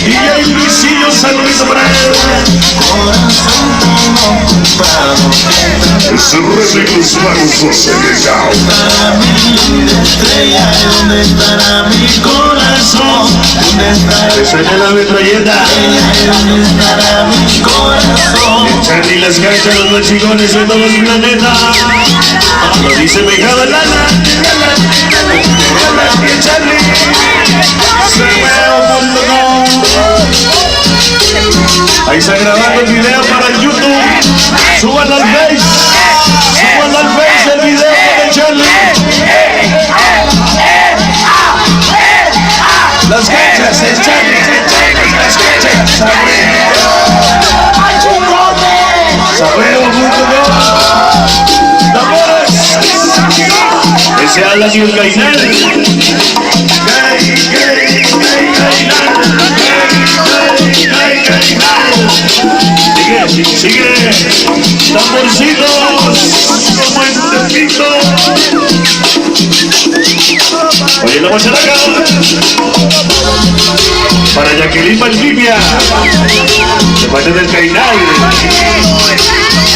DJ Luisillo, saludito para él. Es el rey de los magos llegado. Para mi estrella, ¿dónde estará mi corazón? ¿Dónde estará? Suena la metralleta. ¿Dónde estará mi corazón? El Charlie, las canchas, los más chingones de todo el planeta. Lo dice pegado el ala. Y el Charlie. Ahí está grabando el video para el YouTube. Suban al Face. Suban al Face el video para el Charlie. Las canchas, el Charlie, las canchas. Sabreo.com. ¡Tambores! Ese habla ni el Cainal. Sigue, tamborcitos, como en Tepito. Oye, la guacharaca para Jacqueline Valdivia, de parte del Cainal.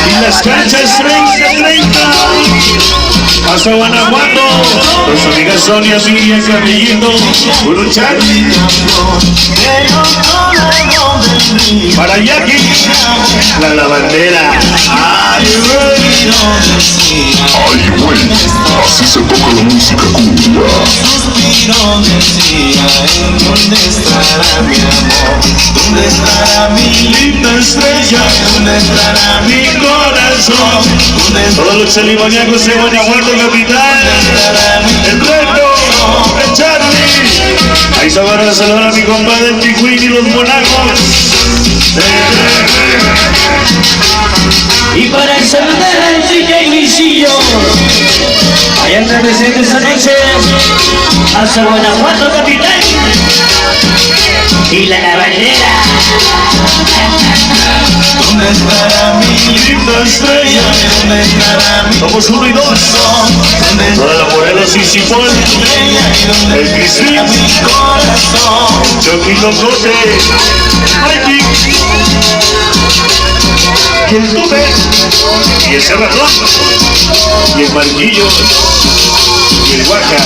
Y las canchas 30-30 hasta Guanajuato. Nuestra amiga Sonia, Miriam, Carlillito, Puro Charlie. Para Jackie, la lavandera. Ay, güey, así se toca la música cumbia. Suspiro decía, ¿dónde estará mi amor? ¿Dónde estará mi linda estrella? ¿Dónde estará mi corazón? Todos los celimoniacos de Guanajuato capital. El reto, el Charlie. Ahí se van a saludar a mi compadre el Tijuín y los monacos. Y para saludar al DJ Luisillo, allá anda presente esta noche hasta Guanajuato capital y la lavandera. ¿Dónde estará mi linda estrella? ¿Dónde estará mi Somos 1 y 2. Toda la Morelos y Cipol. El Cristín. Chucky Locote. Mikey. Y el Tuve. Y el Cerradón. Y el Marquillo. Y el Huaca.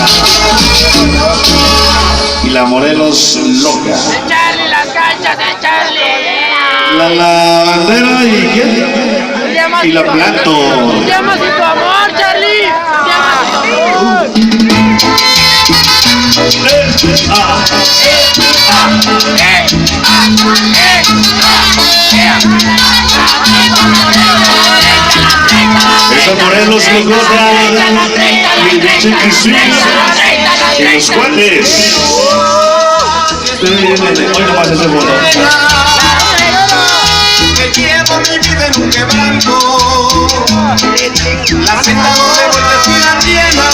Y la Morelos loca. De Charlie, las canchas de Charlie. La lavandera y ¿qué? Y la Plato. Llamas y tu amor, Charlie. Llamas y tu amor. Esa Morelos locota. Y el pinche Cristín. Y los cuates. Hoy nomás ese botón. que llevo mi vida en un quebranto, la senda donde voy respirar llena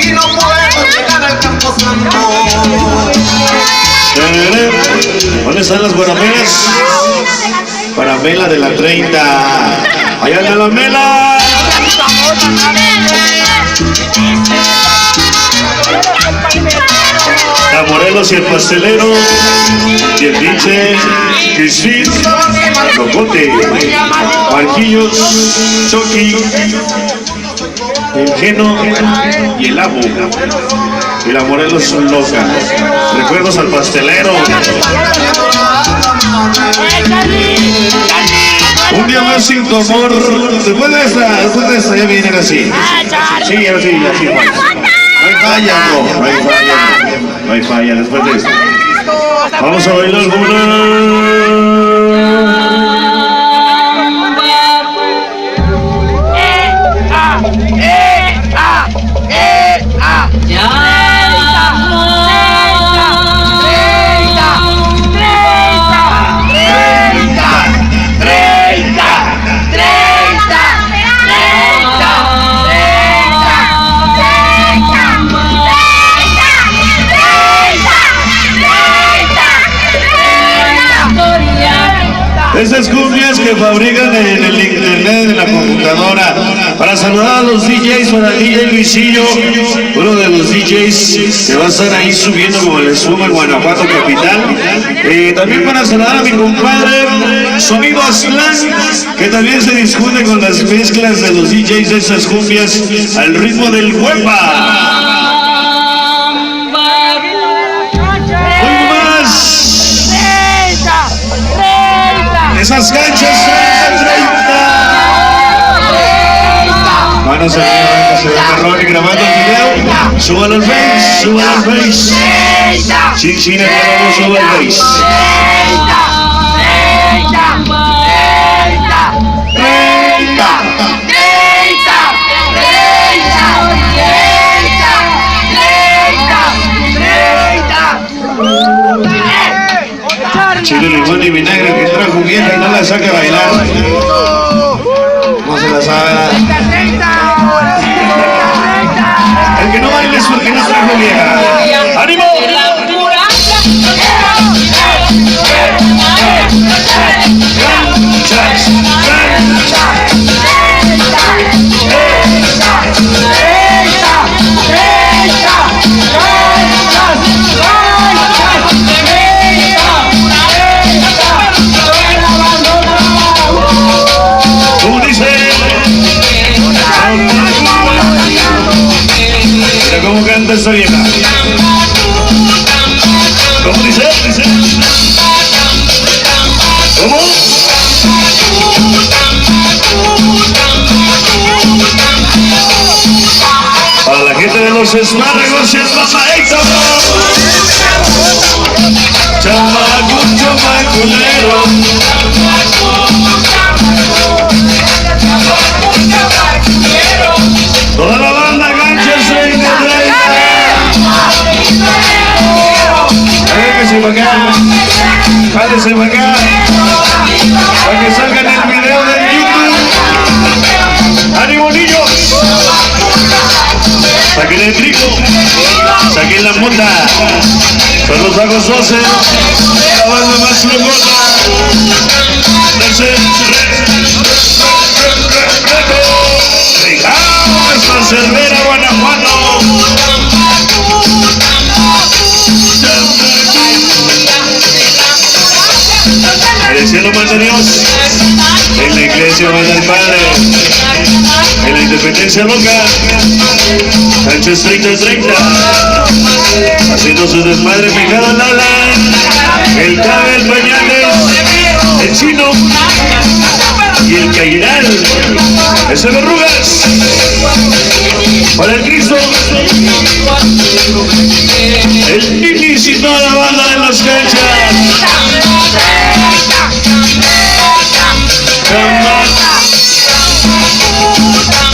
y no puedo llegar al campo santo. ¿Dónde están las guaramelas? Para Mela de la 30. Allá anda la Mela. La Morelos y el pastelero. Y el pinche Cristín, Locote, Marquillos, Chucky, el Geno y el Abo. Y la Morelos loca. Recuerdos al pastelero. Un día más sin tu amor. Después de esta ya vienen así. Sí, así. No hay falla, no hay falla. No hay falla después de esto. Vamos a bailar como esas cumbias que fabrican en el internet de la computadora. para saludar a los DJs, para el DJ Luisillo, uno de los DJs que va a estar ahí subiendo como el espuma en Guanajuato capital. También para saludar a mi compadre Sonido Aslan, que también se discute con las mezclas de los DJs de esas cumbias al ritmo del huepa. Esas canchas son 30. Manos arriba, se ve Ronnie grabando el video. Súbalo al Face, súbalo al Face. Chinchina, que vamos, suba al Face. 30. Chile, limón y vinagre que trajo vieja y no la saca a bailar. No se la sabe. El que no baile es porque no trajo vieja. ¡Ánimo! ¿Cómo canta esta vieja? ¿Cómo dice? ¿Cómo? Para la gente de los espárragos y el papaito. Chamaculero. Toda la banda ganchas 30. Véngase para acá, jálense para acá, para que salgan el video de YouTube. ¡Ánimo, niños! Saquen el trigo, saquen la mota, son los bajos 12, la banda más locota. Esta Cervera, Guanajuato. En el cielo manda Dios, en la iglesia manda el Padre, en la independencia loca, Sánchez 30-30, haciendo su desmadre pegado al ala, el Cabe, el Pañales, el Chino y el Cairal, ese Verrugas, para el Cristo, el Ninis y toda la banda de las canchas. Come on.